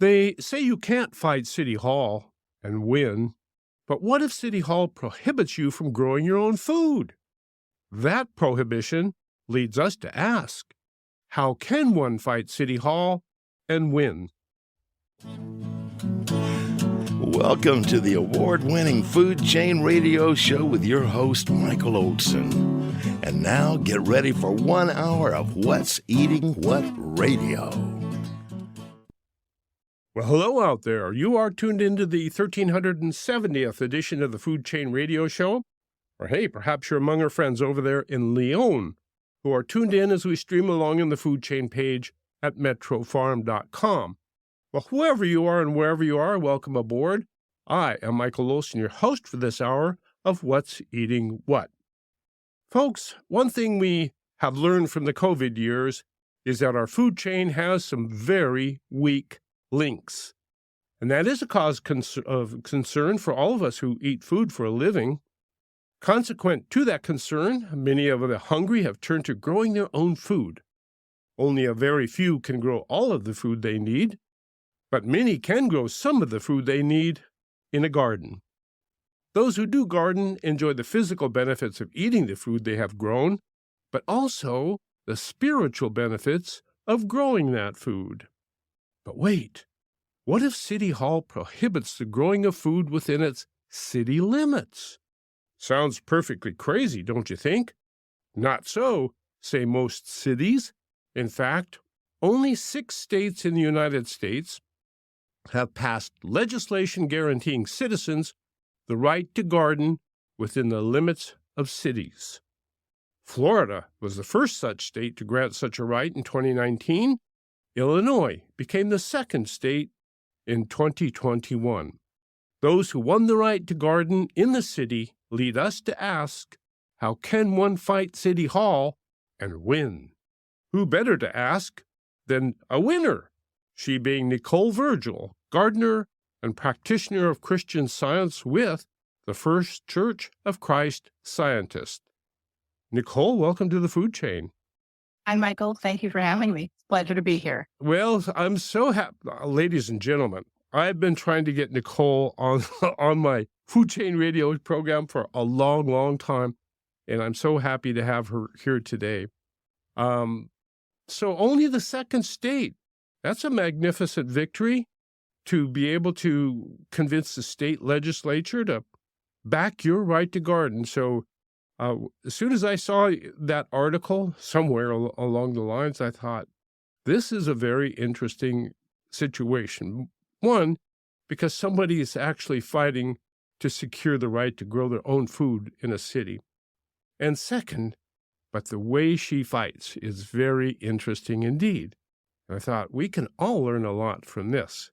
They say you can't fight City Hall and win, but what if City Hall prohibits you from growing your own food? That prohibition leads us to ask, how can one fight City Hall and win? Welcome to the award-winning Food Chain Radio Show with your host, Michael Olson. And now get ready for 1 hour of What's Eating What Radio. Well, hello out there. You are tuned into the 1370th edition of the Food Chain Radio Show. Or hey, perhaps you're among our friends over there in Lyon who are tuned in as we stream along in the Food Chain page at metrofarm.com. Well, whoever you are and wherever you are, welcome aboard. I am Michael Olson, your host for this hour of What's Eating What. Folks, one thing we have learned from the COVID years is that our food chain has some very weak links. And that is a cause of concern for all of us who eat food for a living. Consequent to that concern, many of the hungry have turned to growing their own food. Only a very few can grow all of the food they need, but many can grow some of the food they need in a garden. Those who do garden enjoy the physical benefits of eating the food they have grown, but also the spiritual benefits of growing that food. But wait, what if City Hall prohibits the growing of food within its city limits? Sounds perfectly crazy, don't you think? Not so, say most cities. In fact, only 6 states in the United States have passed legislation guaranteeing citizens the right to garden within the limits of cities. Florida was the first such state to grant such a right in 2019. Illinois became the second state in 2021. Those who won the right to garden in the city lead us to ask, how can one fight City Hall and win? Who better to ask than a winner? She being Nicole Virgil, gardener and practitioner of Christian Science with the First Church of Christ Scientist. Nicole, welcome to the Food Chain. Hi, Michael. Thank you for having me. It's a pleasure to be here. Well, I'm so happy. Ladies and gentlemen, I've been trying to get Nicole on my Food Chain Radio program for a long, long time, and I'm so happy to have her here today. So only the second state. That's a magnificent victory to be able to convince the state legislature to back your right to garden. So as soon as I saw that article somewhere along the lines, I thought, this is a very interesting situation. One, because somebody is actually fighting to secure the right to grow their own food in a city. And second, but the way she fights is very interesting indeed. And I thought, we can all learn a lot from this.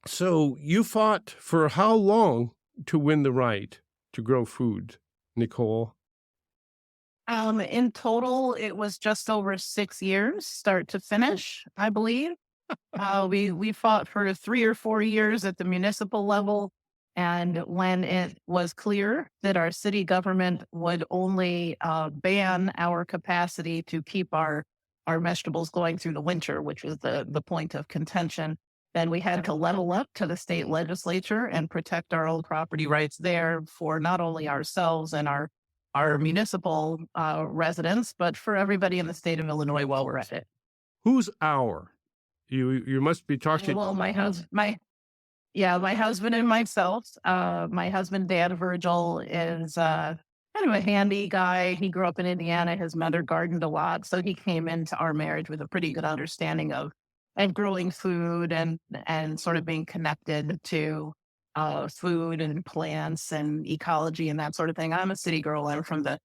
So you fought for how long to win the right to grow food, Nicole? In total, it was just over 6 years, start to finish, I believe. We fought for 3 or 4 years at the municipal level. And when it was clear that our city government would only ban our capacity to keep our vegetables going through the winter, which was the point of contention, then we had to level up to the state legislature and protect our own property rights there for not only ourselves and our municipal residents, but for everybody in the state of Illinois while we're at it. Who's our? You must be talking. Well, my husband and myself. My husband, Dan Virgil, is kind of a handy guy. He grew up in Indiana. His mother gardened a lot, so he came into our marriage with a pretty good understanding of growing food and sort of being connected to food and plants and ecology and that sort of thing. I'm a city girl. I'm from the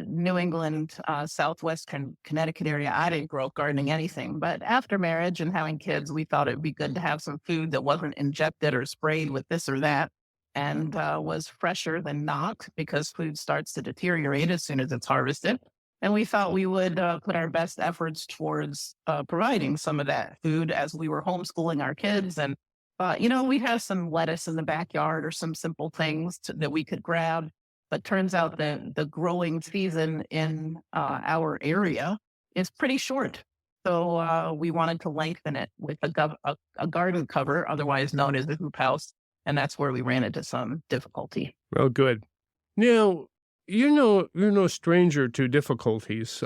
New England, Southwest Connecticut area. I didn't grow up gardening anything, but after marriage and having kids, we thought it'd be good to have some food that wasn't injected or sprayed with this or that and was fresher than not, because food starts to deteriorate as soon as it's harvested. And we thought we would put our best efforts towards providing some of that food as we were homeschooling our kids. And we have some lettuce in the backyard or some simple things that we could grab. But turns out that the growing season in our area is pretty short. So we wanted to lengthen it with a garden cover, otherwise known as the hoop house. And that's where we ran into some difficulty. Well, good. Now, you're no stranger to difficulties.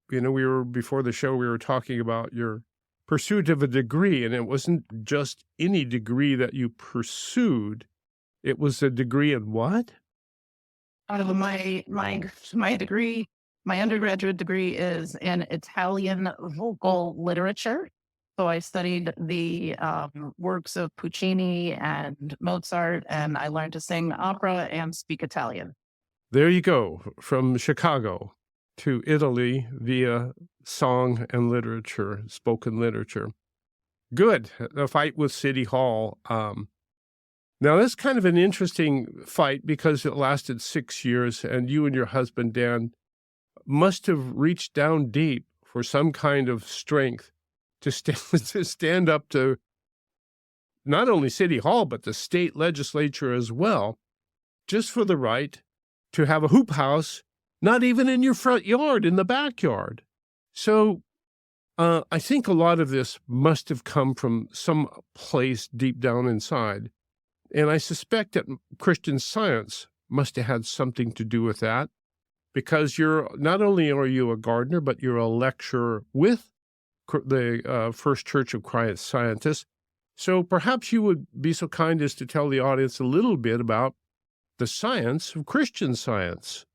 We were before the show, we were talking about your pursuit of a degree, and it wasn't just any degree that you pursued. It was a degree in what? My degree, my undergraduate degree is in Italian vocal literature. So I studied the works of Puccini and Mozart, and I learned to sing opera and speak Italian. There you go, from Chicago to Italy via song and literature, spoken literature. Good. The fight with City Hall. Now, that's kind of an interesting fight because it lasted 6 years, and you and your husband, Dan, must have reached down deep for some kind of strength to stand up to not only City Hall, but the state legislature as well, just for the right to have a hoop house, not even in your front yard, in the backyard. So I think a lot of this must have come from some place deep down inside. And I suspect that Christian Science must have had something to do with that, because not only are you a gardener, but you're a lecturer with the First Church of Christ Scientists. So perhaps you would be so kind as to tell the audience a little bit about the science of Christian Science.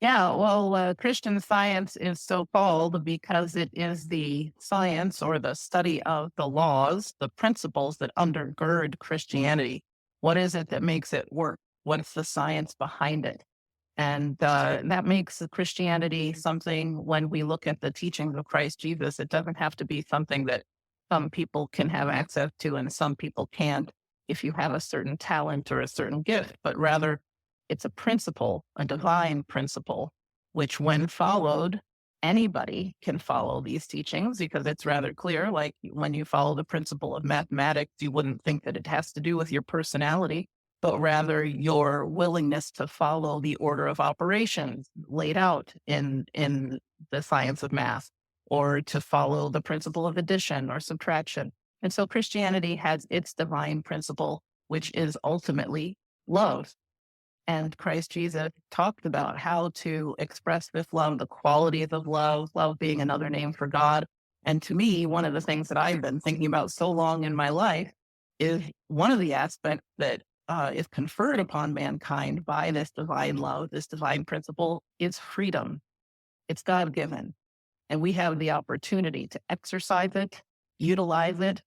Yeah, well, Christian Science is so called because it is the science or the study of the laws, the principles that undergird Christianity. What is it that makes it work? What's the science behind it? And that makes Christianity something, when we look at the teachings of Christ Jesus, it doesn't have to be something that some people can have access to and some people can't if you have a certain talent or a certain gift, but rather it's a principle, a divine principle, which when followed, anybody can follow these teachings because it's rather clear. Like when you follow the principle of mathematics, you wouldn't think that it has to do with your personality, but rather your willingness to follow the order of operations laid out in the science of math, or to follow the principle of addition or subtraction. And so Christianity has its divine principle, which is ultimately love. And Christ Jesus talked about how to express this love, the qualities of love, love being another name for God. And to me, one of the things that I've been thinking about so long in my life is one of the aspects that is conferred upon mankind by this divine love, this divine principle, is freedom. It's God-given. And we have the opportunity to exercise it, utilize it.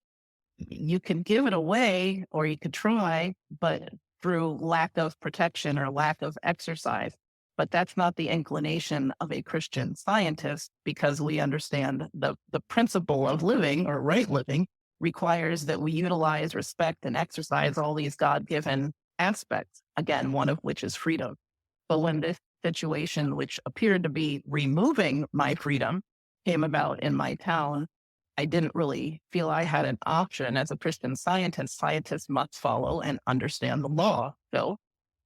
You can give it away, or you could try, but through lack of protection or lack of exercise. But that's not the inclination of a Christian Scientist, because we understand the principle of living, or right living, requires that we utilize, respect, and exercise all these God-given aspects, again, one of which is freedom. But when this situation, which appeared to be removing my freedom, came about in my town, I didn't really feel I had an option. As a Christian Scientist, scientists must follow and understand the law. So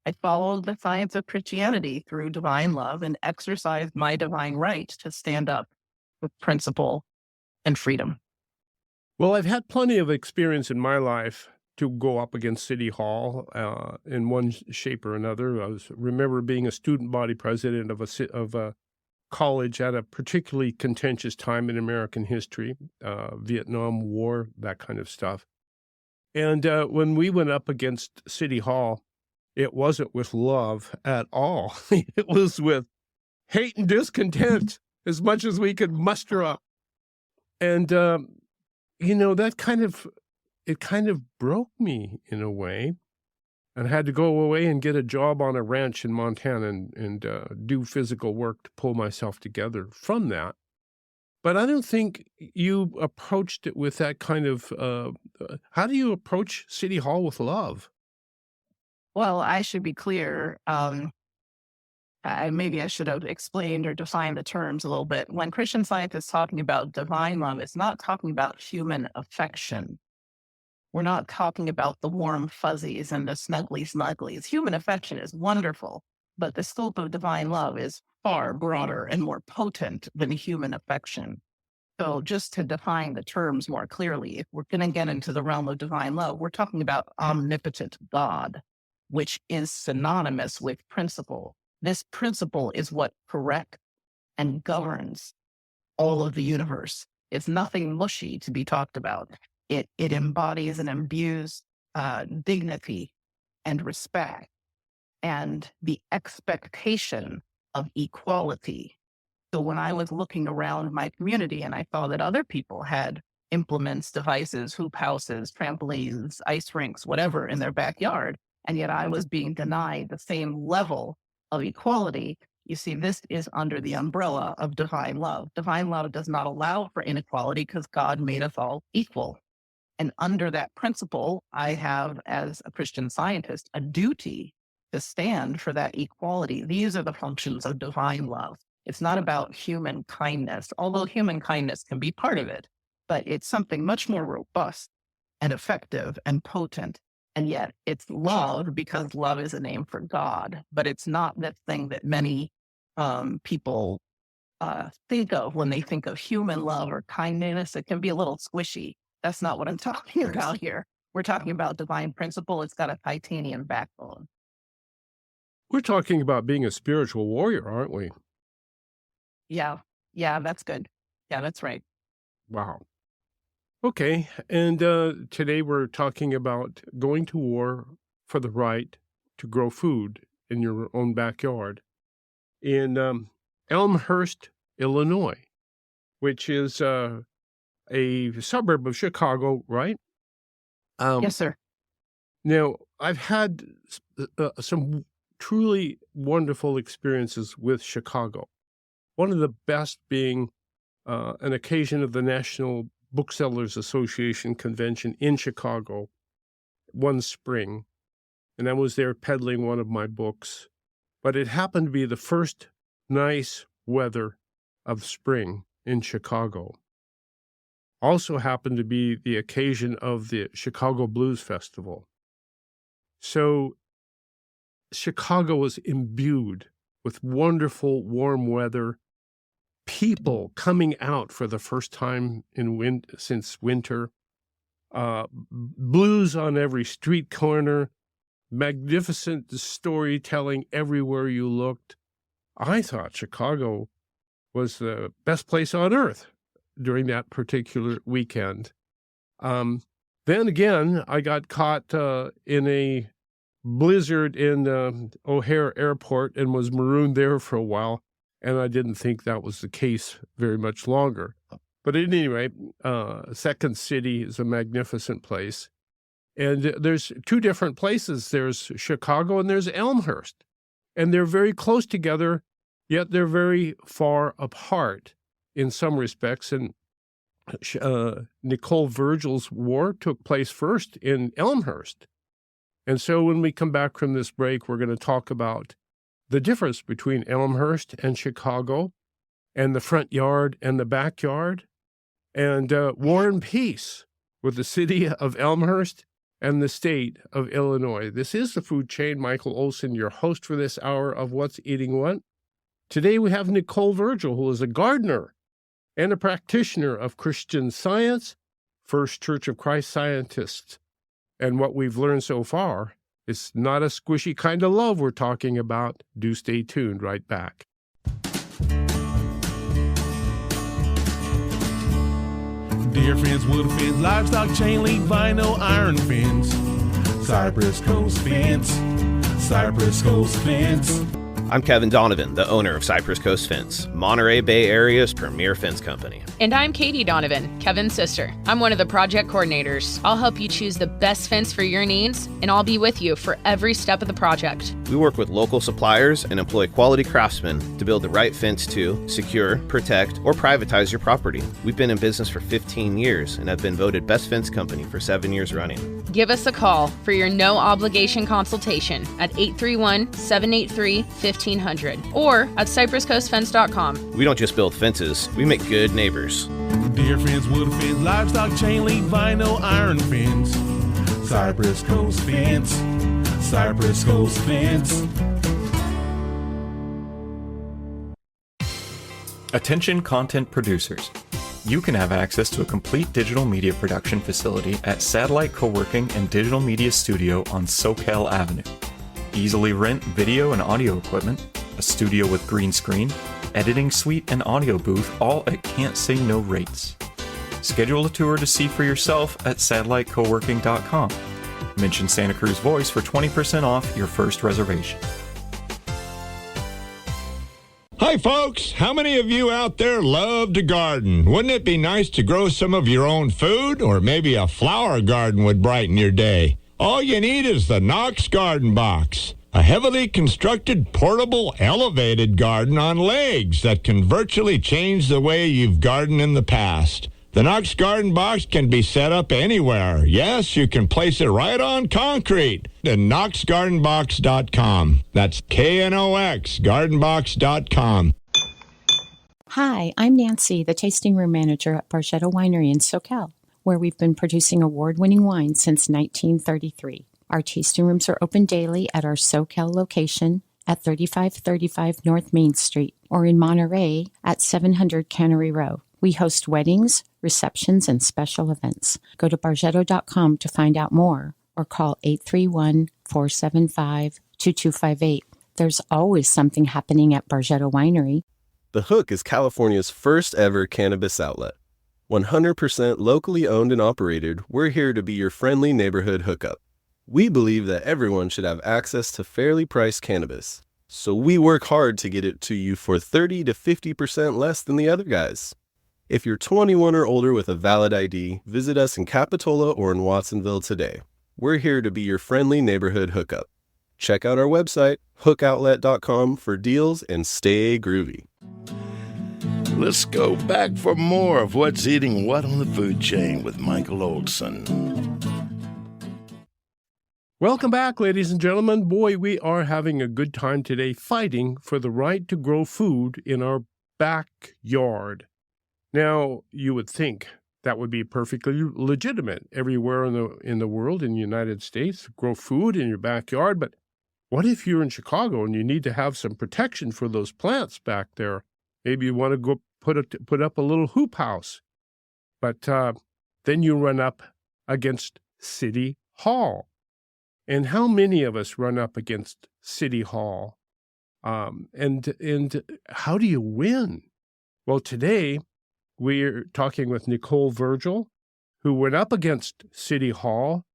I followed the science of Christianity through divine love and exercised my divine right to stand up with principle and freedom. Well, I've had plenty of experience in my life to go up against City Hall in one shape or another. I remember being a student body president of a college at a particularly contentious time in American history, Vietnam War, that kind of stuff. And when we went up against City Hall, it wasn't with love at all. It was with hate and discontent, as much as we could muster up. And, that kind of broke me in a way. And I had to go away and get a job on a ranch in Montana and do physical work to pull myself together from that. But I don't think you approached it with that kind of, how do you approach City Hall with love? Well, I should be clear. Maybe I should have explained or defined the terms a little bit. When Christian Science is talking about divine love, it's not talking about human affection. We're not talking about the warm fuzzies and the snuggly snugglies. Human affection is wonderful, but the scope of divine love is far broader and more potent than human affection. So just to define the terms more clearly, if we're going to get into the realm of divine love, we're talking about omnipotent God, which is synonymous with principle. This principle is what corrects and governs all of the universe. It's nothing mushy to be talked about. It embodies and imbues dignity and respect and the expectation of equality. So when I was looking around my community and I saw that other people had implements, devices, hoop houses, trampolines, ice rinks, whatever in their backyard, and yet I was being denied the same level of equality, you see, this is under the umbrella of divine love. Divine love does not allow for inequality because God made us all equal. And under that principle, I have, as a Christian Scientist, a duty to stand for that equality. These are the functions of divine love. It's not about human kindness, although human kindness can be part of it, but it's something much more robust and effective and potent. And yet it's love because love is a name for God, but it's not that thing that many people think of when they think of human love or kindness. It can be a little squishy. That's not what I'm talking about here. We're talking about divine principle. It's got a titanium backbone. We're talking about being a spiritual warrior, aren't we? Yeah, that's good. Yeah, that's right. Wow. Okay, and today we're talking about going to war for the right to grow food in your own backyard in Elmhurst, Illinois, which is a suburb of Chicago, right? Yes, sir. Now, I've had some truly wonderful experiences with Chicago. One of the best being an occasion of the National Booksellers Association convention in Chicago one spring, and I was there peddling one of my books. But it happened to be the first nice weather of spring in Chicago. Also happened to be the occasion of the Chicago Blues Festival. So Chicago was imbued with wonderful warm weather, people coming out for the first time since winter, blues on every street corner, magnificent storytelling everywhere you looked. I thought Chicago was the best place on earth during that particular weekend. Then again, I got caught in a blizzard in O'Hare Airport and was marooned there for a while. And I didn't think that was the case very much longer. But at any rate, Second City is a magnificent place. And there's two different places. There's Chicago and there's Elmhurst. And they're very close together, yet they're very far apart in some respects. And Nicole Virgil's war took place first in Elmhurst. And so when we come back from this break, we're going to talk about the difference between Elmhurst and Chicago, and the front yard and the backyard, and war and peace with the city of Elmhurst and the state of Illinois. This is the Food Chain. Michael Olson, your host for this hour of What's Eating What. Today we have Nicole Virgil, who is a gardener and a practitioner of Christian Science, First Church of Christ Scientist. And what we've learned so far, it's not a squishy kind of love we're talking about. Do stay tuned. Right back. Deer fence, wood fence, livestock chain link, vinyl, iron fence, Cypress Coast Fence, Cypress Coast Fence. I'm Kevin Donovan, the owner of Cypress Coast Fence, Monterey Bay Area's premier fence company. And I'm Katie Donovan, Kevin's sister. I'm one of the project coordinators. I'll help you choose the best fence for your needs, and I'll be with you for every step of the project. We work with local suppliers and employ quality craftsmen to build the right fence to secure, protect, or privatize your property. We've been in business for 15 years and have been voted Best Fence Company for 7 years running. Give us a call for your no-obligation consultation at 831-783-1500 or at cypresscoastfence.com. We don't just build fences, we make good neighbors. Deer fence, wood fence, livestock chain link, vinyl, iron fence, Cypress Coast Fence, Cypress Coast Fence. Attention content producers. You can have access to a complete digital media production facility at Satellite Co-working and Digital Media Studio on Soquel Avenue. Easily rent video and audio equipment, a studio with green screen, editing suite, and audio booth, all at can't say no rates. Schedule a tour to see for yourself at satellitecoworking.com. Mention Santa Cruz Voice for 20% off your first reservation. Hi, folks. How many of you out there love to garden? Wouldn't it be nice to grow some of your own food? Or maybe a flower garden would brighten your day. All you need is the Knox Garden Box, a heavily constructed, portable, elevated garden on legs that can virtually change the way you've gardened in the past. The Knox Garden Box can be set up anywhere. Yes, you can place it right on concrete at knoxgardenbox.com. That's KNOX, gardenbox.com. Hi, I'm Nancy, the tasting room manager at Bargetto Winery in Soquel, where we've been producing award-winning wine since 1933. Our tasting rooms are open daily at our Soquel location at 3535 North Main Street or in Monterey at 700 Cannery Row. We host weddings, receptions, and special events. Go to bargetto.com to find out more or call 831-475-2258. There's always something happening at Bargetto Winery. The Hook is California's first ever cannabis outlet. 100% locally owned and operated, we're here to be your friendly neighborhood hookup. We believe that everyone should have access to fairly priced cannabis, so we work hard to get it to you for 30 to 50% less than the other guys. If you're 21 or older with a valid ID, visit us in Capitola or in Watsonville today. We're here to be your friendly neighborhood hookup. Check out our website, hookoutlet.com, for deals and stay groovy. Let's go back for more of What's Eating What on the Food Chain with Michael Olson. Welcome back, ladies and gentlemen. Boy, we are having a good time today fighting for the right to grow food in our backyard. Now, you would think that would be perfectly legitimate everywhere in the world, in the United States, grow food in your backyard. But what if you're in Chicago and you need to have some protection for those plants back there? Maybe you want to go put up a little hoop house. But then you run up against City Hall. And how many of us run up against City Hall? And how do you win? Well, today we're talking with Nicole Virgil, who went up against City Hall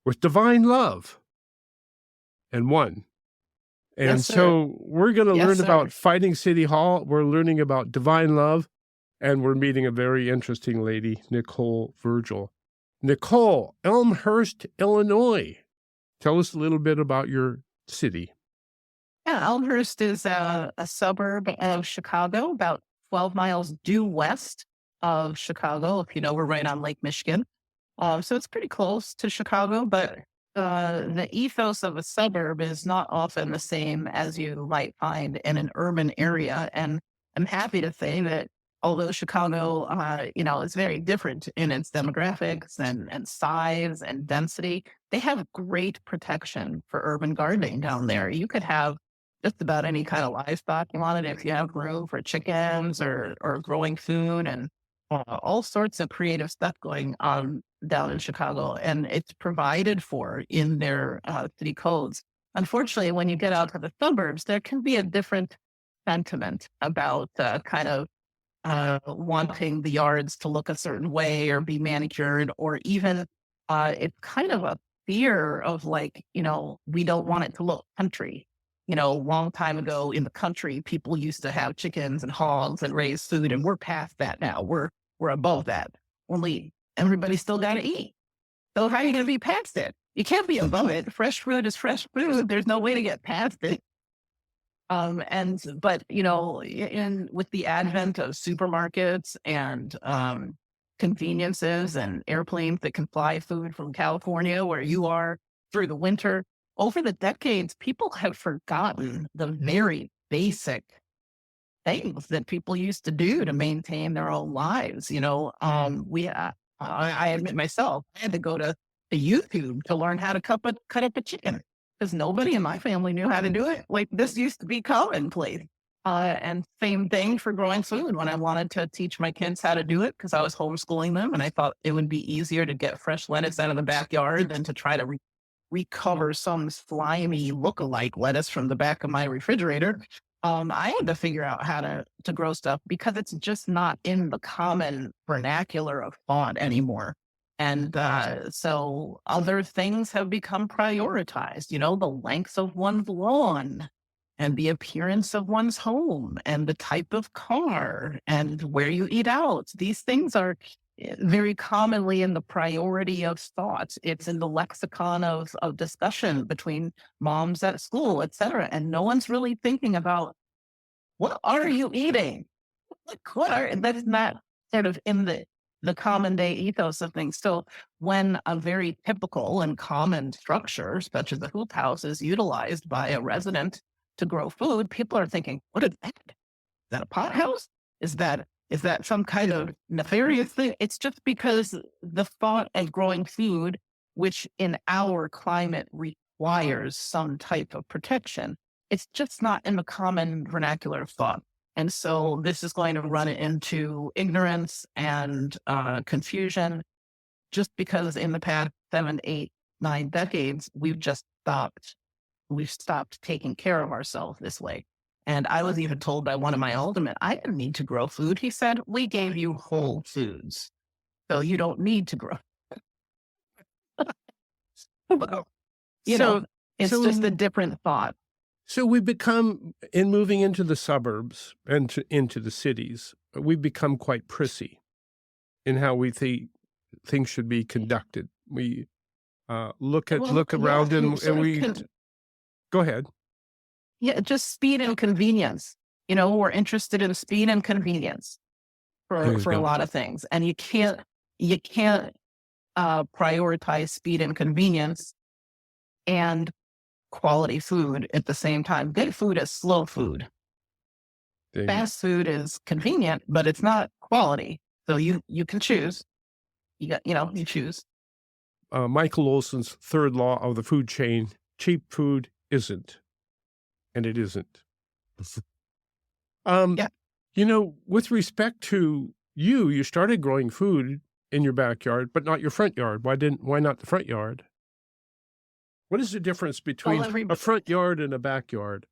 with divine love and won. And Yes, sir. so we're going to Yes, learn sir. about fighting City Hall. We're learning about divine love, and we're meeting a very interesting lady, Nicole Virgil. Nicole, Elmhurst, Illinois. Tell us a little bit about your city. Yeah, Elmhurst is a suburb of Chicago, about 12 miles due west of Chicago. If you know, we're right on Lake Michigan. So it's pretty close to Chicago, but the ethos of a suburb is not often the same as you might find in an urban area. And I'm happy to say that although Chicago, is very different in its demographics and size and density, they have great protection for urban gardening down there. You could have just about any kind of livestock you wanted if you have room for chickens or growing food and all sorts of creative stuff going on down in Chicago. And it's provided for in their city codes. Unfortunately, when you get out to the suburbs, there can be a different sentiment about wanting the yards to look a certain way or be manicured, or even it's kind of a fear of we don't want it to look country. A long time ago in the country, people used to have chickens and hogs and raise food, and we're past that now. We're above that. Only everybody's still got to eat. So how are you going to be past it? You can't be above it. Fresh fruit is fresh food. There's no way to get past it. But with the advent of supermarkets and conveniences and airplanes that can fly food from California, where you are, through the winter, over the decades, people have forgotten the very basic things that people used to do to maintain their own lives. I admit myself, I had to go to YouTube to learn how to cut up a chicken, because nobody in my family knew how to do it. Like, this used to be commonplace. And same thing for growing food. When I wanted to teach my kids how to do it, because I was homeschooling them, and I thought it would be easier to get fresh lettuce out of the backyard than to try to recover some slimy look-alike lettuce from the back of my refrigerator. I had to figure out how to grow stuff because it's just not in the common vernacular of thought anymore. And so other things have become prioritized, the length of one's lawn and the appearance of one's home and the type of car and where you eat out. These things are very commonly in the priority of thought. It's in the lexicon of discussion between moms at school, et cetera. And no one's really thinking about, what are you eating? That is not sort of in the common day ethos of things. So when a very typical and common structure, such as the hoop house, is utilized by a resident to grow food, people are thinking, what is that? Is that a pot house? Is that some kind of nefarious thing? It's just because the thought of growing food, which in our climate requires some type of protection, it's just not in the common vernacular of thought. And so this is going to run into ignorance and confusion, just because in the past 7, 8, 9 decades, we've stopped taking care of ourselves this way. And I was even told by one of my aldermen, I didn't need to grow food. He said, we gave you whole foods, so you don't need to grow. Well, it's just a different thought. So we become, in moving into the suburbs and into the cities, we've become quite prissy in how we think things should be conducted. We look around and we... Go ahead. Yeah, just speed and convenience. We're interested in speed and convenience for a lot of things. And you can't prioritize speed and convenience and quality food at the same time. Good food is slow food. Fast food is convenient, but it's not quality. So you can choose. You choose. Michael Olson's third law of the food chain: cheap food isn't, and it isn't. With respect to you started growing food in your backyard, but not your front yard. Why not the front yard? What is the difference between a front yard and a backyard?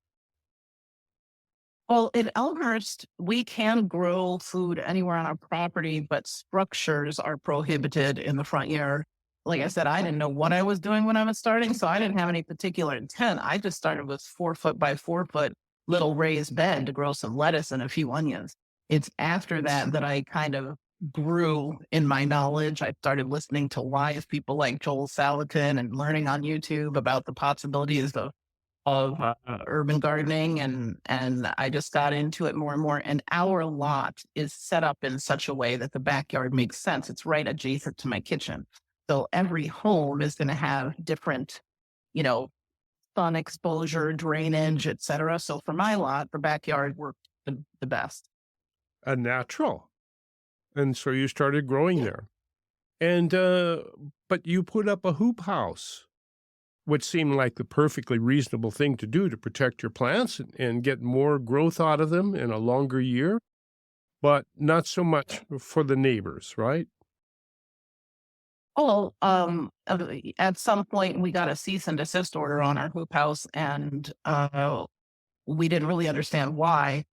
Well, in Elmhurst, we can grow food anywhere on our property, but structures are prohibited in the front yard. Like I said, I didn't know what I was doing when I was starting, so I didn't have any particular intent. I just started with 4-foot by 4-foot little raised bed to grow some lettuce and a few onions. It's after that I kind of grew in my knowledge. I started listening to wise people like Joel Salatin and learning on YouTube about the possibilities of urban gardening, and I just got into it more and more. And our lot is set up in such a way that the backyard makes sense. It's right adjacent to my kitchen. So every home is going to have different, sun exposure, drainage, et cetera. So for my lot, the backyard worked the best. A natural. And so you started growing there. And, but you put up a hoop house, which seemed like the perfectly reasonable thing to do to protect your plants and get more growth out of them in a longer year, but not so much for the neighbors, right? Well, at some point we got a cease and desist order on our hoop house, and we didn't really understand why.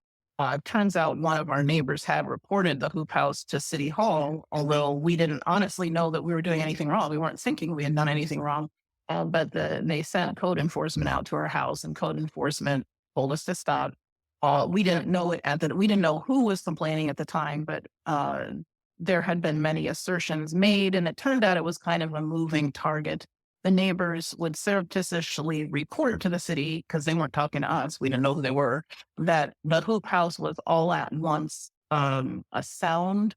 Turns out one of our neighbors had reported the hoop house to City Hall, although we didn't honestly know that we were doing anything wrong. We weren't thinking we had done anything wrong. But they sent code enforcement out to our house, and code enforcement told us to stop. We didn't know it we didn't know who was complaining at the time, but there had been many assertions made, and it turned out it was kind of a moving target. The neighbors would surreptitiously report to the city, because they weren't talking to us, we didn't know who they were, that the hoop house was all at once a sound.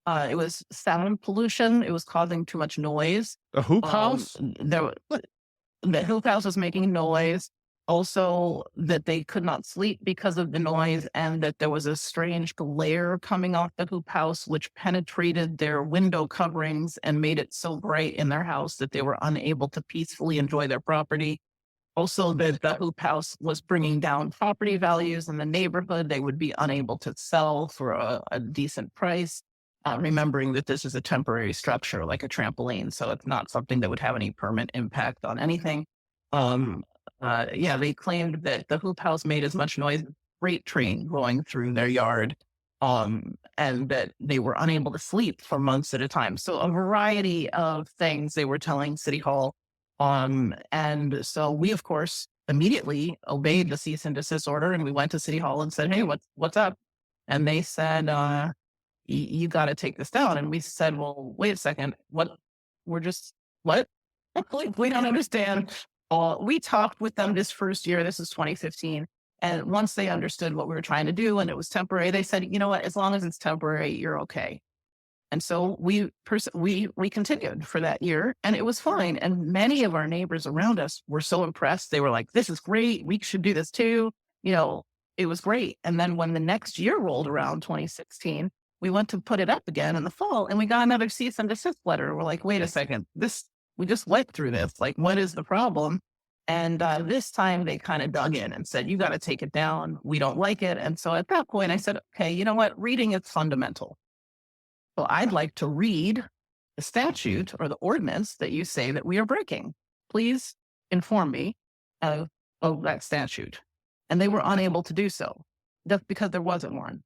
It was sound pollution. It was causing too much noise. The hoop house? The hoop house was making noise. Also, that they could not sleep because of the noise, and that there was a strange glare coming off the hoop house, which penetrated their window coverings and made it so bright in their house that they were unable to peacefully enjoy their property. Also, that the hoop house was bringing down property values in the neighborhood. They would be unable to sell for a decent price. Remembering that this is a temporary structure like a trampoline, so it's not something that would have any permanent impact on anything. They claimed that the hoop house made as much noise as a freight train going through their yard, and that they were unable to sleep for months at a time. So a variety of things they were telling City Hall. And so we, of course, immediately obeyed the cease and desist order, and we went to City Hall and said, "Hey, what's up?" And they said, you got to take this down. And we said, well, wait a second. What? Like, we don't understand. We talked with them this first year. This is 2015. And once they understood what we were trying to do and it was temporary, they said, you know what, as long as it's temporary, you're okay. And so we continued for that year, and it was fine. And many of our neighbors around us were so impressed. They were like, this is great. We should do this too. It was great. And then when the next year rolled around, 2016, we went to put it up again in the fall, and we got another cease and desist letter. We're like, wait a second, we just went through this. Like, what is the problem? And this time they kind of dug in and said, you got to take it down. We don't like it. And so at that point I said, okay, you know what? Reading is fundamental. So I'd like to read the statute or the ordinance that you say that we are breaking. Please inform me of that statute. And they were unable to do so just because there wasn't one.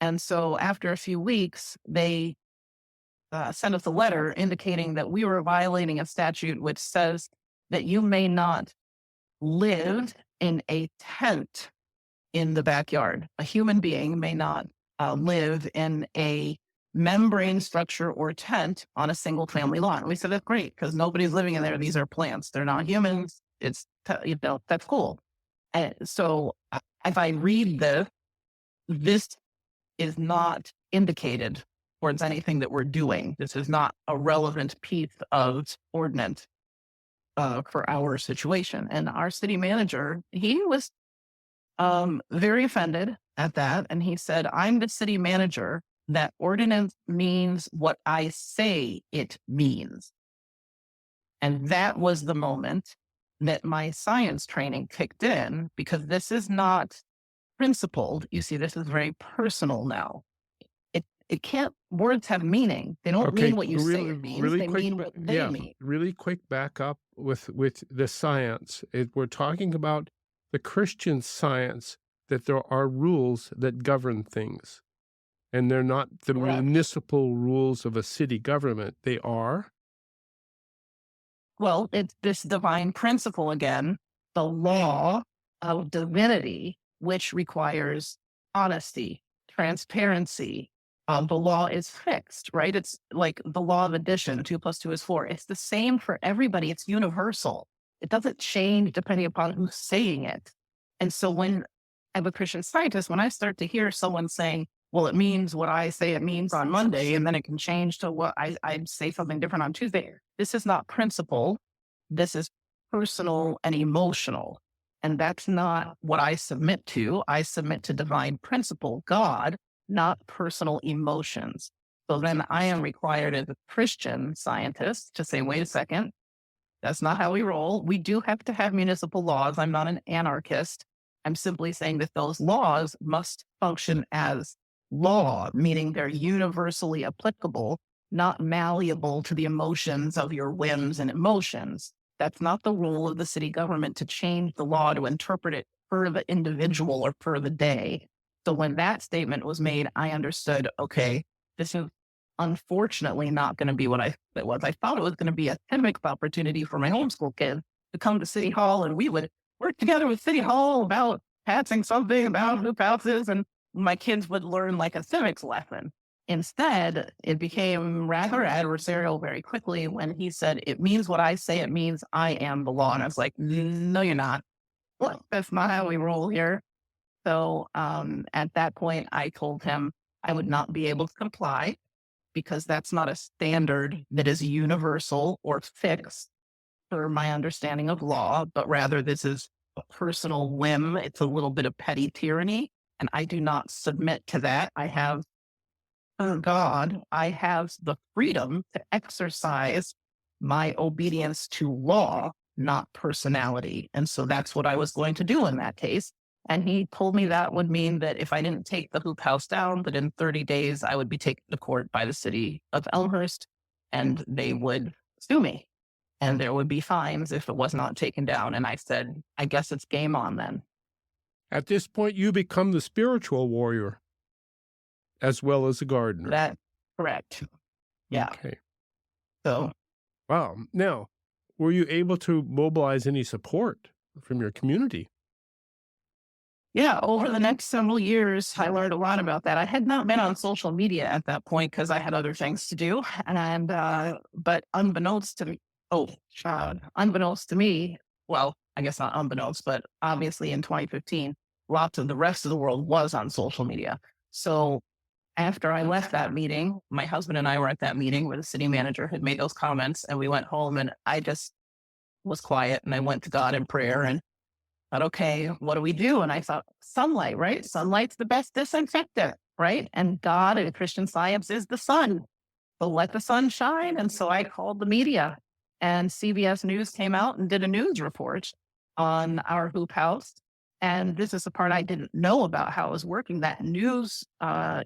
And so after a few weeks, they sent us a letter indicating that we were violating a statute which says that you may not live in a tent in the backyard. A human being may not live in a membrane structure or tent on a single family lot. We said, that's great because nobody's living in there. These are plants. They're not humans. That's cool. And so if I read this is not indicated towards anything that we're doing. This is not a relevant piece of ordinance for our situation. And our city manager, he was very offended at that. And he said, I'm the city manager. That ordinance means what I say it means. And that was the moment that my science training kicked in, because this is not principled. You see, this is very personal now. It can't, words have meaning. They don't mean what you say it means. They mean what they mean. Really quick back up with the science. We're talking about the Christian Science, that there are rules that govern things. And they're not the municipal rules of a city government. They are? Well, it's this divine principle again, the law of divinity, which requires honesty, transparency. The law is fixed, right? It's like the law of addition, 2 + 2 is 4. It's the same for everybody. It's universal. It doesn't change depending upon who's saying it. And so when I'm a Christian Scientist, when I start to hear someone saying, well, it means what I say it means on Monday, and then it can change to what I'd say something different on Tuesday. This is not principle. This is personal and emotional. And that's not what I submit to. I submit to divine principle, God, not personal emotions. So then I am required as a Christian Scientist to say, wait a second, that's not how we roll. We do have to have municipal laws. I'm not an anarchist. I'm simply saying that those laws must function as law, meaning they're universally applicable, not malleable to the emotions of your whims and emotions. That's not the role of the city government, to change the law to interpret it per the individual or per the day. So when that statement was made, I understood, okay, this is unfortunately not going to be what I thought it was. I thought it was going to be a civic opportunity for my homeschool kids to come to City Hall, and we would work together with City Hall about passing something about hoop houses, and my kids would learn like a civics lesson. Instead, it became rather adversarial very quickly when he said, it means what I say it means. I am the law. And I was like, no, you're not. Well, that's not how we roll here. So at that point, I told him I would not be able to comply because that's not a standard that is universal or fixed for my understanding of law, but rather this is a personal whim. It's a little bit of petty tyranny, and I do not submit to that. I have the freedom to exercise my obedience to law not personality. And so that's what I was going to do in that case. And he told me that would mean that if I didn't take the hoop house down, that in 30 days, I would be taken to court by the city of Elmhurst and they would sue me. And there would be fines if it was not taken down. And I said, I guess it's game on then. At this point, you become the spiritual warrior as well as the gardener. That's correct. Yeah. Okay. So, wow. Now, were you able to mobilize any support from your community? yeah, over the next several years, I learned a lot about that. I had not been on social media at that point because I had other things to do. And, but unbeknownst to me, well, I guess not unbeknownst, but obviously in 2015, lots of the rest of the world was on social media. So after I left that meeting, my husband and I were at that meeting where the city manager had made those comments, and we went home and I just was quiet and I went to God in prayer and thought, okay, what do we do? And I thought, sunlight, right? Sunlight's the best disinfectant, right? And God and Christian Science is the sun. So let the sun shine. And so I called the media, and CBS News came out and did a news report on our hoop house. And this is the part I didn't know about how it was working. That news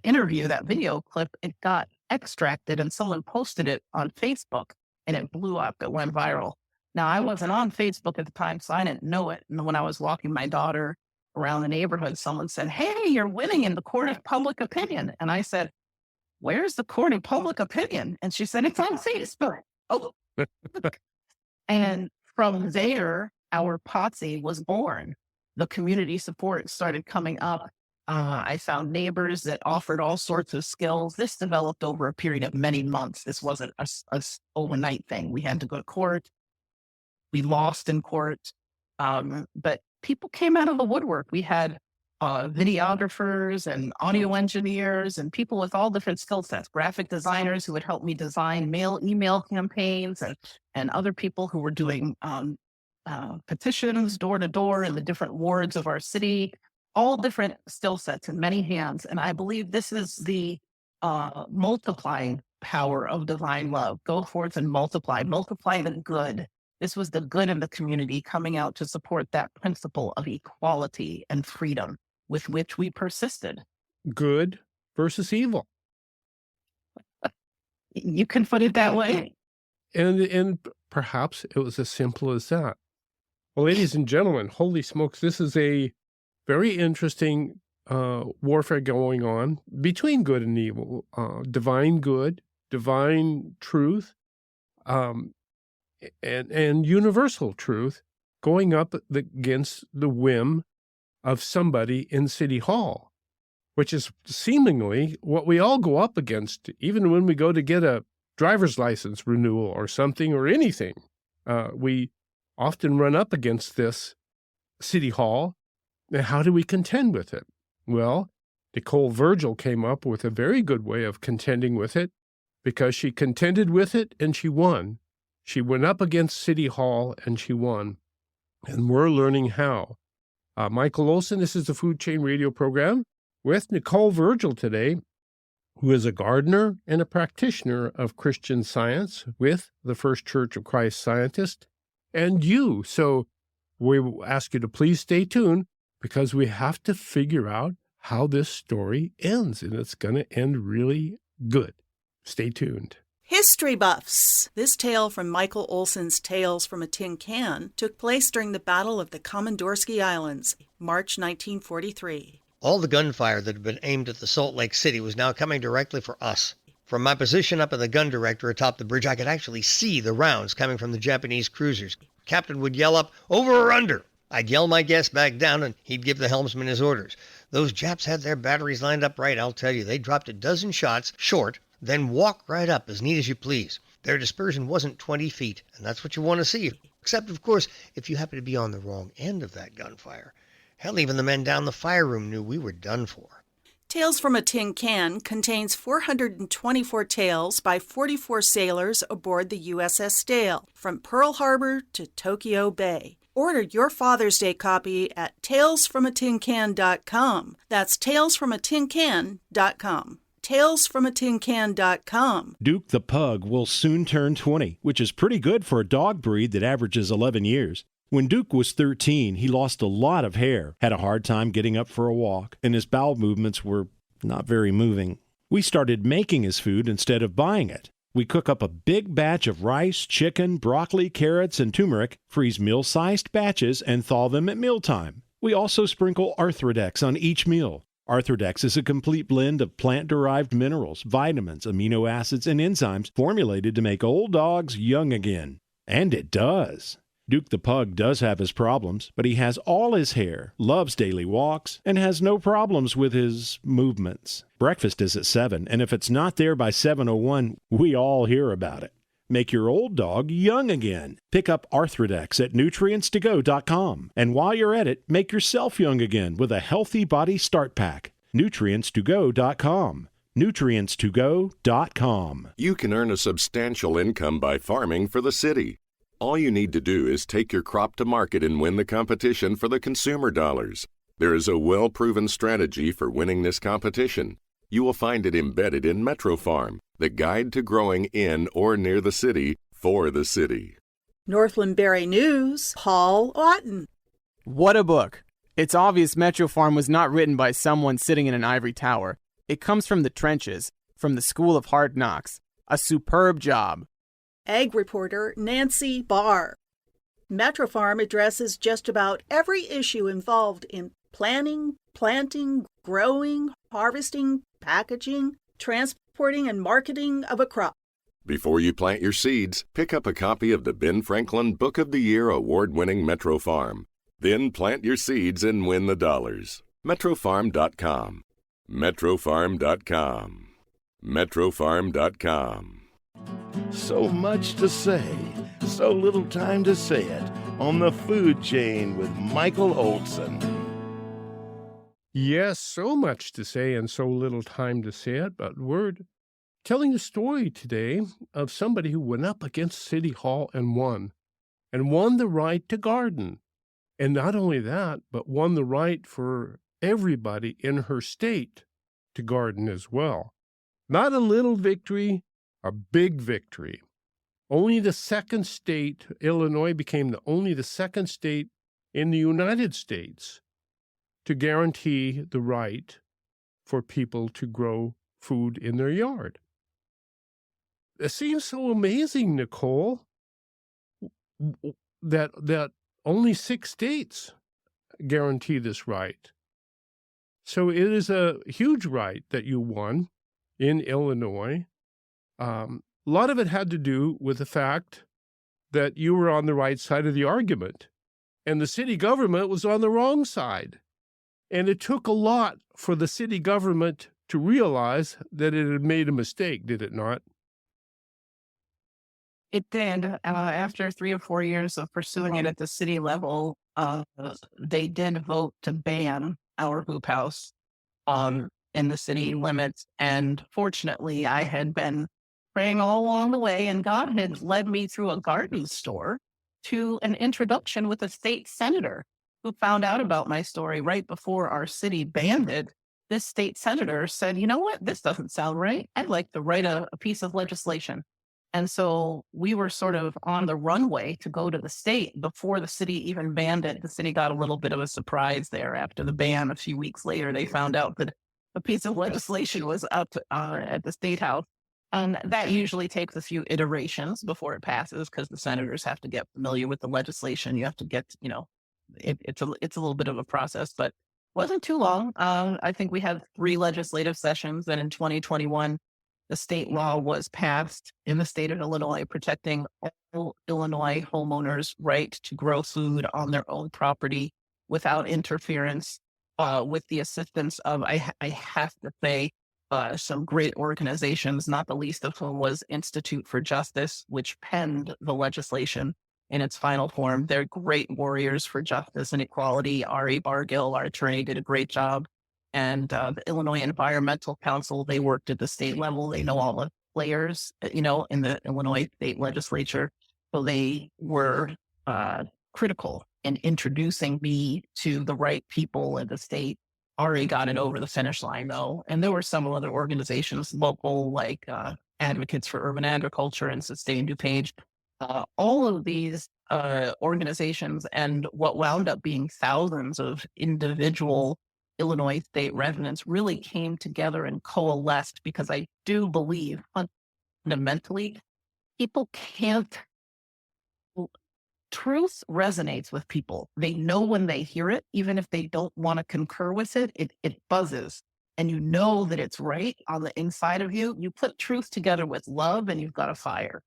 interview, that video clip, it got extracted and someone posted it on Facebook and it blew up. It went viral. Now, I wasn't on Facebook at the time, so I didn't know it. And when I was walking my daughter around the neighborhood, someone said, hey, you're winning in the court of public opinion. And I said, where's the court of public opinion? And she said, it's on Facebook. Oh, and from there, our Potsy was born. The community support started coming up. I found neighbors that offered all sorts of skills. This developed over a period of many months. This wasn't a overnight thing. We had to go to court. We lost in court, but people came out of the woodwork. We had videographers and audio engineers and people with all different skill sets, graphic designers who would help me design email campaigns, and other people who were doing petitions door to door in the different wards of our city, all different skill sets in many hands. And I believe this is the multiplying power of divine love. Go forth and multiply the good. This was the good in the community coming out to support that principle of equality and freedom with which we persisted. Good versus evil. You can put it that way. And perhaps it was as simple as that. Well, ladies and gentlemen, holy smokes, this is a very interesting warfare going on between good and evil, divine good, divine truth, and universal truth going up against the whim of somebody in City Hall, which is seemingly what we all go up against, even when we go to get a driver's license renewal or something or anything. We often run up against this City Hall. And how do we contend with it? Well, Nicole Virgil came up with a very good way of contending with it, because she contended with it and she won. She went up against City Hall and she won. And we're learning how. Michael Olson, this is the Food Chain Radio program with Nicole Virgil today, who is a gardener and a practitioner of Christian Science with the First Church of Christ Scientist, and you. So we ask you to please stay tuned, because we have to figure out how this story ends, and it's going to end really good. Stay tuned. History buffs! This tale from Michael Olson's Tales from a Tin Can took place during the Battle of the Komandorsky Islands, March 1943. All the gunfire that had been aimed at the Salt Lake City was now coming directly for us. From my position up in the gun director atop the bridge, I could actually see the rounds coming from the Japanese cruisers. Captain would yell up, "Over or under?" I'd yell my guess back down, and he'd give the helmsman his orders. Those Japs had their batteries lined up right, I'll tell you. They dropped a dozen shots short, then walked right up as neat as you please. Their dispersion wasn't 20 feet, and that's what you want to see. Except, of course, if you happen to be on the wrong end of that gunfire. Hell, even the men down the fire room knew we were done for. Tales from a Tin Can contains 424 tales by 44 sailors aboard the USS Dale, from Pearl Harbor to Tokyo Bay. Order your Father's Day copy at talesfromatincan.com. That's talesfromatincan.com. talesfromatincan.com. Duke the Pug will soon turn 20, which is pretty good for a dog breed that averages 11 years. When Duke was 13, he lost a lot of hair, had a hard time getting up for a walk, and his bowel movements were not very moving. We started making his food instead of buying it. We cook up a big batch of rice, chicken, broccoli, carrots, and turmeric, freeze meal-sized batches, and thaw them at mealtime. We also sprinkle Arthrodex on each meal. Arthrodex is a complete blend of plant-derived minerals, vitamins, amino acids, and enzymes formulated to make old dogs young again. And it does. Duke the Pug does have his problems, but he has all his hair, loves daily walks, and has no problems with his movements. Breakfast is at 7, and if it's not there by 7:01, we all hear about it. Make your old dog young again. Pick up Arthrodex at nutrientstogo.com. And while you're at it, make yourself young again with a Healthy Body Start Pack. nutrientstogo.com. nutrientstogo.com. You can earn a substantial income by farming for the city. All you need to do is take your crop to market and win the competition for the consumer dollars. There is a well-proven strategy for winning this competition. You will find it embedded in Metro Farm, the guide to growing in or near the city for the city. Northland Berry News, Paul Otten. What a book. It's obvious Metro Farm was not written by someone sitting in an ivory tower. It comes from the trenches, from the School of Hard Knocks. A superb job. Ag reporter Nancy Barr. Metro Farm addresses just about every issue involved in planning, planting, growing, harvesting, packaging, transporting, and marketing of a crop. Before you plant your seeds, pick up a copy of the Ben Franklin Book of the Year award-winning Metro Farm. Then plant your seeds and win the dollars. MetroFarm.com. MetroFarm.com. MetroFarm.com. So much to say, so little time to say it on the food chain with Michael Olson. Yes, so much to say and so little time to say it, but we're telling a story today of somebody who went up against City Hall and won the right to garden. And not only that, but won the right for everybody in her state to garden as well. Not a little victory, a big victory. Only the second state, Illinois became only the second state in the United States to guarantee the right for people to grow food in their yard. It seems so amazing, Nicole, that only 6 states guarantee this right. So it is a huge right that you won in Illinois. A lot of it had to do with the fact that you were on the right side of the argument, and the city government was on the wrong side. And it took a lot for the city government to realize that it had made a mistake, did it not? It did. After 3 or 4 years of pursuing it at the city level, they did vote to ban our hoop house in the city limits. And fortunately, I had been praying all along the way, and God had led me through a garden store to an introduction with a state senator who found out about my story right before our city banned it. This state senator said, you know what, this doesn't sound right. I'd like to write a piece of legislation. And so we were sort of on the runway to go to the state before the city even banned it. The city got a little bit of a surprise there after the ban. A few weeks later, they found out that a piece of legislation was up at the State House. And that usually takes a few iterations before it passes because the senators have to get familiar with the legislation. You have to get, it's a little bit of a process, but wasn't too long. I think we had 3 legislative sessions. And in 2021, the state law was passed in the state of Illinois, protecting all Illinois homeowners' right to grow food on their own property without interference, with the assistance of, I have to say, some great organizations, not the least of whom was Institute for Justice, which penned the legislation in its final form. They're great warriors for justice and equality. Ari Bargill, our attorney, did a great job. And the Illinois Environmental Council, they worked at the state level. They know all the players, in the Illinois state legislature. So they were critical in introducing me to the right people in the state already got it over the finish line, though. And there were some other organizations, local, like Advocates for Urban Agriculture and Sustain DuPage. All of these organizations and what wound up being thousands of individual Illinois state residents really came together and coalesced, because I do believe fundamentally people can't. Truth resonates with people. They know when they hear it, even if they don't want to concur with it, it buzzes. And you know that it's right on the inside of you. You put truth together with love and you've got a fire.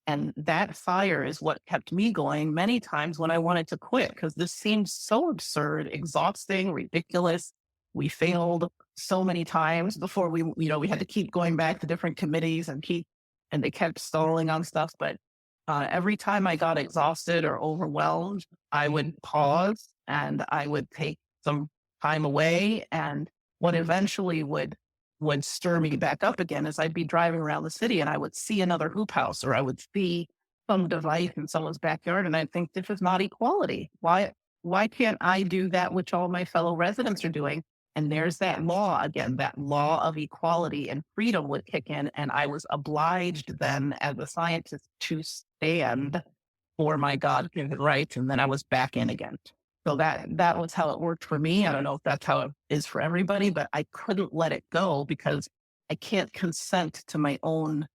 And that fire is what kept me going many times when I wanted to quit, because this seemed so absurd, exhausting, ridiculous. We failed so many times before we had to keep going back to different committees and they kept stalling on stuff. But every time I got exhausted or overwhelmed, I would pause and I would take some time away. And what eventually would stir me back up again is I'd be driving around the city and I would see another hoop house, or I would see some device in someone's backyard, and I'd think, this is not equality. Why can't I do that which all my fellow residents are doing? And there's that law again, that law of equality and freedom would kick in. And I was obliged then as a scientist to stand for my God-given rights. And then I was back in again. So that was how it worked for me. I don't know if that's how it is for everybody, but I couldn't let it go because I can't consent to my own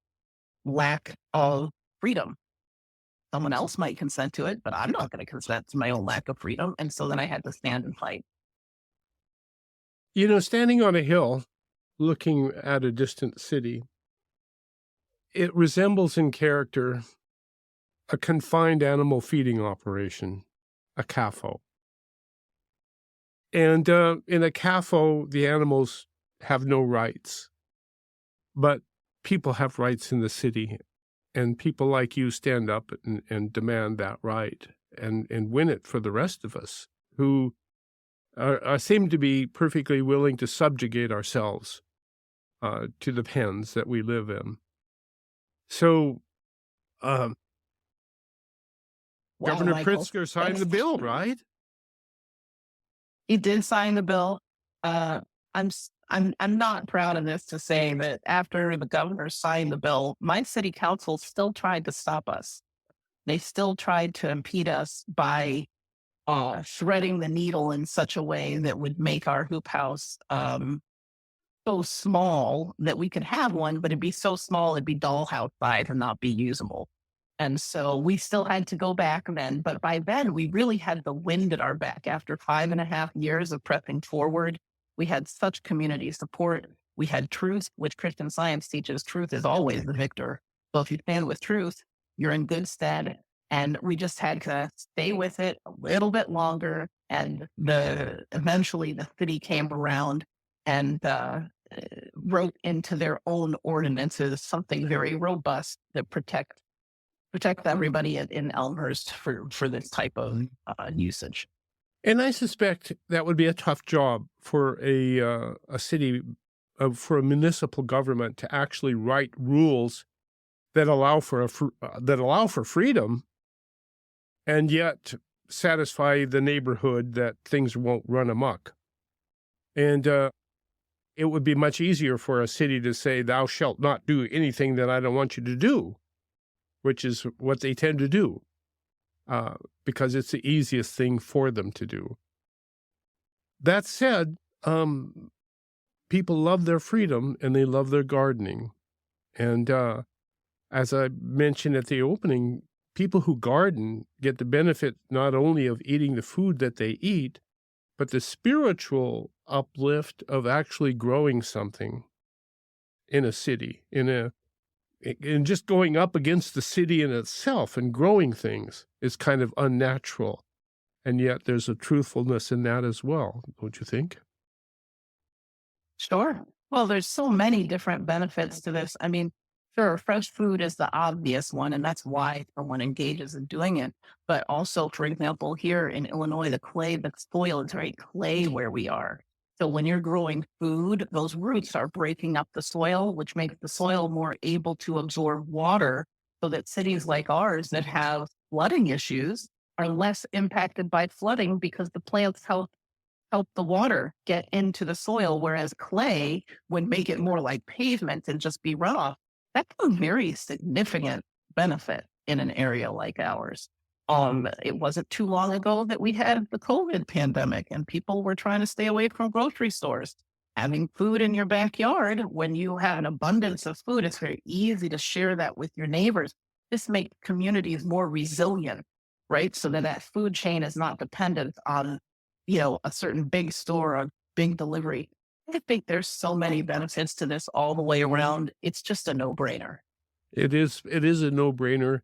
lack of freedom. Someone else might consent to it, but I'm not going to consent to my own lack of freedom. And so then I had to stand and fight. Standing on a hill, looking at a distant city, it resembles in character a confined animal feeding operation, a CAFO. And in a CAFO, the animals have no rights, but people have rights in the city, and people like you stand up and demand that right and win it for the rest of us who seem to be perfectly willing to subjugate ourselves to the pens that we live in. So, Governor Michael, Pritzker signed the bill, right? He did sign the bill. I'm not proud of this to say that after the governor signed the bill, my city council still tried to stop us. They still tried to impede us by threading the needle in such a way that would make our hoop house so small that we could have one, but it'd be so small it'd be dollhouse size and not be usable. And so we still had to go back then, but by then we really had the wind at our back. After 5.5 years of prepping forward, we had such community support. We had truth, which Christian Science teaches. Truth is always the victor. So if you stand with truth, you're in good stead. And we just had to stay with it a little bit longer. And eventually the city came around and wrote into their own ordinances something very robust that protect everybody in Elmhurst for this type of usage. And I suspect that would be a tough job for a city, for a municipal government to actually write rules that allow for freedom, and yet satisfy the neighborhood that things won't run amok. And it would be much easier for a city to say, "Thou shalt not do anything that I don't want you to do," which is what they tend to do, because it's the easiest thing for them to do. That said, people love their freedom and they love their gardening. And as I mentioned at the opening, people who garden get the benefit not only of eating the food that they eat, but the spiritual uplift of actually growing something in a city, and just going up against the city in itself and growing things is kind of unnatural. And yet there's a truthfulness in that as well, don't you think? Sure. Well, there's so many different benefits to this. I mean, sure, fresh food is the obvious one, and that's why someone engages in doing it. But also, for example, here in Illinois, the soil is very clay where we are. So when you're growing food, those roots are breaking up the soil, which makes the soil more able to absorb water, so that cities like ours that have flooding issues are less impacted by flooding because the plant's health help the water get into the soil, whereas clay would make it more like pavement and just be runoff. That's a very significant benefit in an area like ours. It wasn't too long ago that we had the COVID pandemic and people were trying to stay away from grocery stores. Having food in your backyard, when you have an abundance of food, it's very easy to share that with your neighbors. This makes communities more resilient, right? So that food chain is not dependent on, a certain big store, a big delivery. I think there's so many benefits to this all the way around. It's just a no-brainer. It is a no-brainer,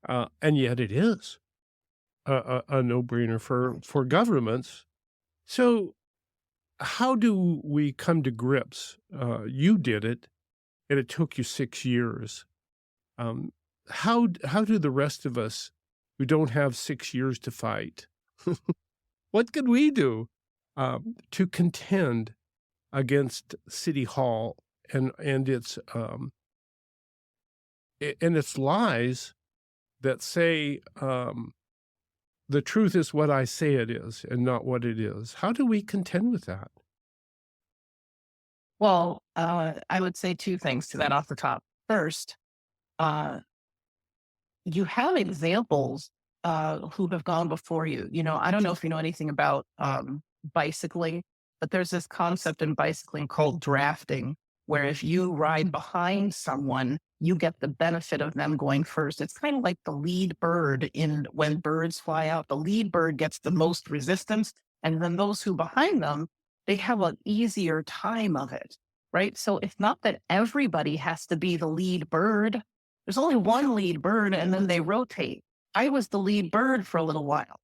and yet it is a no-brainer for governments. So how do we come to grips? You did it, and it took you 6 years. How do the rest of us who don't have 6 years to fight, what can we do to contend against City Hall and its lies that say the truth is what I say it is and not what it is? How do we contend with that? Well, I would say two things to that off the top. First, you have examples who have gone before you. I don't know if you know anything about bicycling, but there's this concept in bicycling called drafting, where if you ride behind someone, you get the benefit of them going first. It's kind of like the lead bird when birds fly out. The lead bird gets the most resistance, and then those who behind them, they have an easier time of it, right? So it's not that everybody has to be the lead bird. There's only one lead bird, and then they rotate. I was the lead bird for a little while.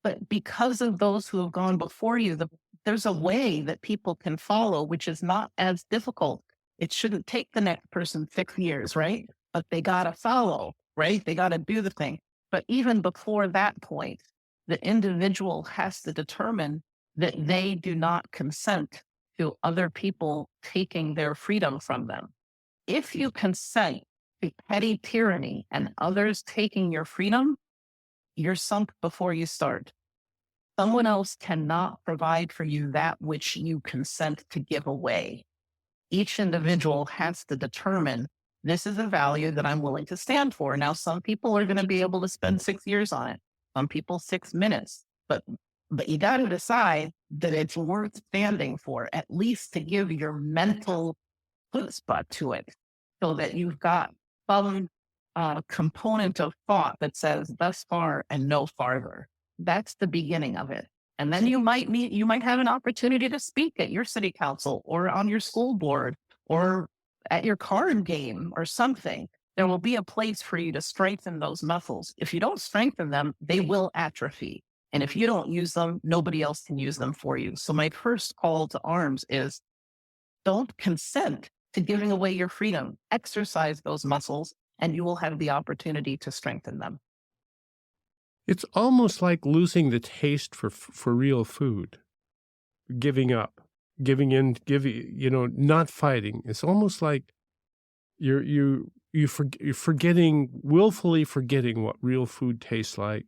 But because of those who have gone before you, there's a way that people can follow, which is not as difficult. It shouldn't take the next person 6 years, right? But they got to follow, right? They got to do the thing. But even before that point, the individual has to determine that they do not consent to other people taking their freedom from them. If you consent to petty tyranny and others taking your freedom, you're sunk before you start. Someone else cannot provide for you that which you consent to give away. Each individual has to determine, this is a value that I'm willing to stand for. Now, some people are going to be able to spend 6 years on it. Some people 6 minutes. But you got to decide that it's worth standing for, at least to give your mental chutzpah to it, so that you've got some component of thought that says thus far and no farther. That's the beginning of it. And then you might have an opportunity to speak at your city council or on your school board or at your card game or something. There will be a place for you to strengthen those muscles. If you don't strengthen them, they will atrophy. And if you don't use them, nobody else can use them for you. So my first call to arms is, don't consent to giving away your freedom. Exercise those muscles, and you will have the opportunity to strengthen them. It's almost like losing the taste for real food, giving up, giving in, not fighting. It's almost like you're willfully forgetting what real food tastes like.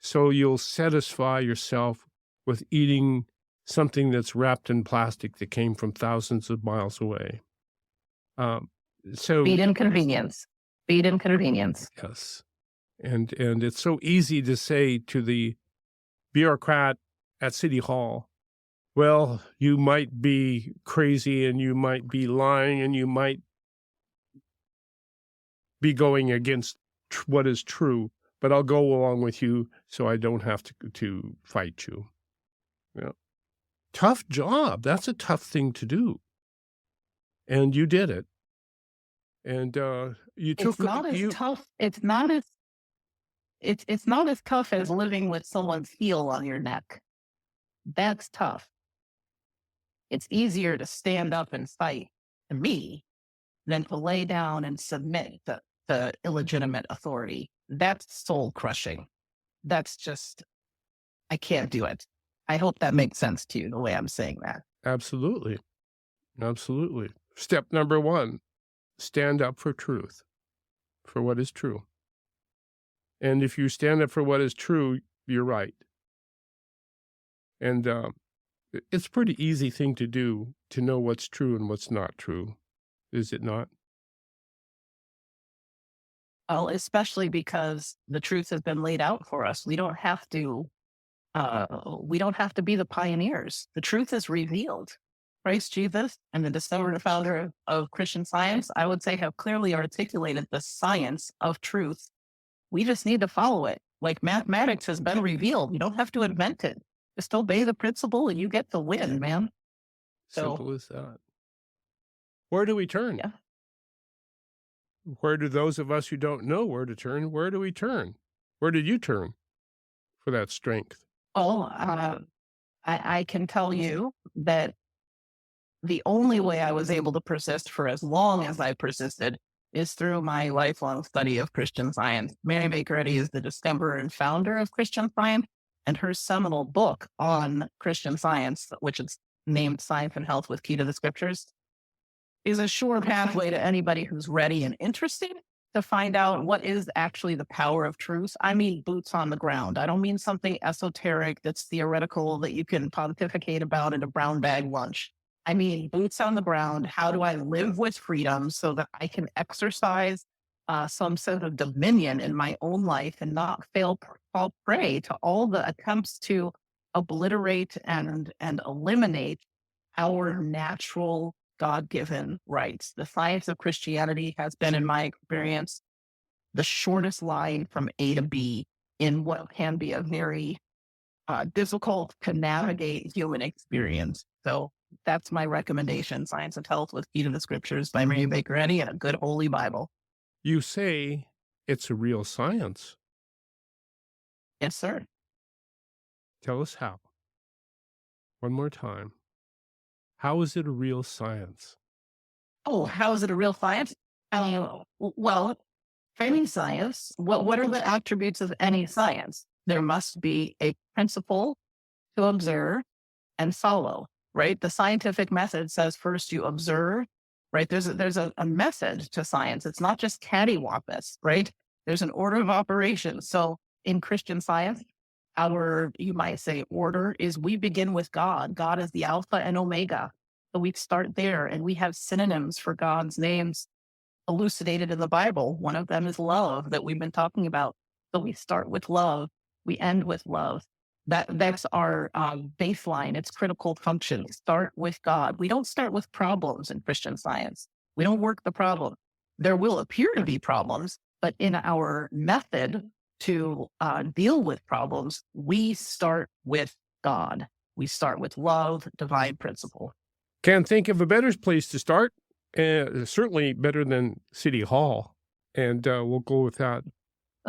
So you'll satisfy yourself with eating something that's wrapped in plastic that came from thousands of miles away. Speed and convenience. Yes. And it's so easy to say to the bureaucrat at City Hall, well, you might be crazy and you might be lying and you might be going against what is true, but I'll go along with you so I don't have to fight you. Yeah. Tough job. That's a tough thing to do. And you did it. And you took... It's not as tough. It's not as tough as living with someone's heel on your neck. That's tough. It's easier to stand up and fight, to me, than to lay down and submit to illegitimate authority. That's soul crushing. That's just, I can't do it. I hope that makes sense to you, the way I'm saying that. Absolutely. Absolutely. Step number 1, stand up for truth, for what is true. And if you stand up for what is true, you're right. And It's a pretty easy thing to do to know what's true and what's not true, is it not? Well, especially because the truth has been laid out for us. We don't have to be the pioneers. The truth is revealed. Christ Jesus and the discoverer and founder of Christian Science, I would say, have clearly articulated the science of truth. We just need to follow it. Like mathematics has been revealed. You don't have to invent it. Just obey the principle and you get to win, man. Simple as that. Where do we turn? Yeah. Where do those of us who don't know where to turn, where do we turn? Where did you turn for that strength? Well, I can tell you that the only way I was able to persist for as long as I persisted is through my lifelong study of Christian Science. Mary Baker Eddy is the discoverer and founder of Christian Science, and her seminal book on Christian Science, which is named Science and Health with Key to the Scriptures, is a sure pathway to anybody who's ready and interested to find out what is actually the power of truth. I mean, boots on the ground. I don't mean something esoteric that's theoretical that you can pontificate about at a brown bag lunch. I mean, boots on the ground. How do I live with freedom so that I can exercise some sort of dominion in my own life and not fall prey to all the attempts to obliterate and eliminate our natural God-given rights. The science of Christianity has been, in my experience, the shortest line from A to B in what can be a very difficult to navigate human experience. So that's my recommendation, Science and Health with Key to the Scriptures by Mary Baker Eddy and a good Holy Bible. You say it's a real science. Yes, sir. Tell us how. One more time. How is it a real science? Oh, how is it a real science? Well, any science, what are the attributes of any science? There must be a principle to observe and follow, right? The scientific method says first you observe, right? There's a method to science. It's not just cattywampus, right? There's an order of operations. So in Christian Science, our, you might say, order is we begin with God. God is the Alpha and Omega. So we start there, and we have synonyms for God's names elucidated in the Bible. One of them is love that we've been talking about. So we start with love. We end with love. That's our baseline. It's critical function. Start with God. We don't start with problems in Christian Science. We don't work the problem. There will appear to be problems, but in our method to deal with problems, we start with God. We start with love, divine principle. Can't think of a better place to start. Certainly better than City Hall. And we'll go with that.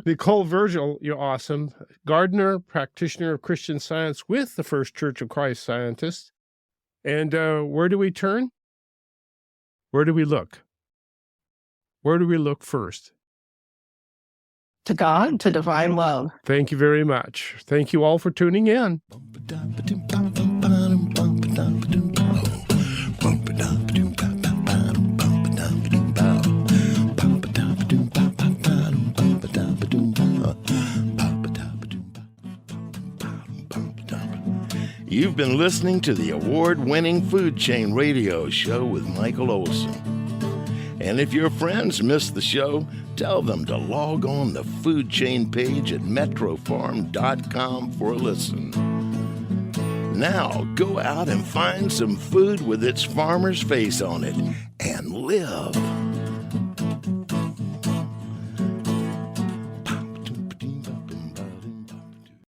Nicole Virgil, you're awesome. Gardener, practitioner of Christian Science with the First Church of Christ Scientists. And where do we turn? Where do we look? Where do we look first? To God, to divine love. Thank you very much. Thank you all for tuning in. You've been listening to the award-winning Food Chain Radio Show with Michael Olson. And if your friends missed the show, tell them to log on the Food Chain page at metrofarm.com for a listen. Now, go out and find some food with its farmer's face on it and live.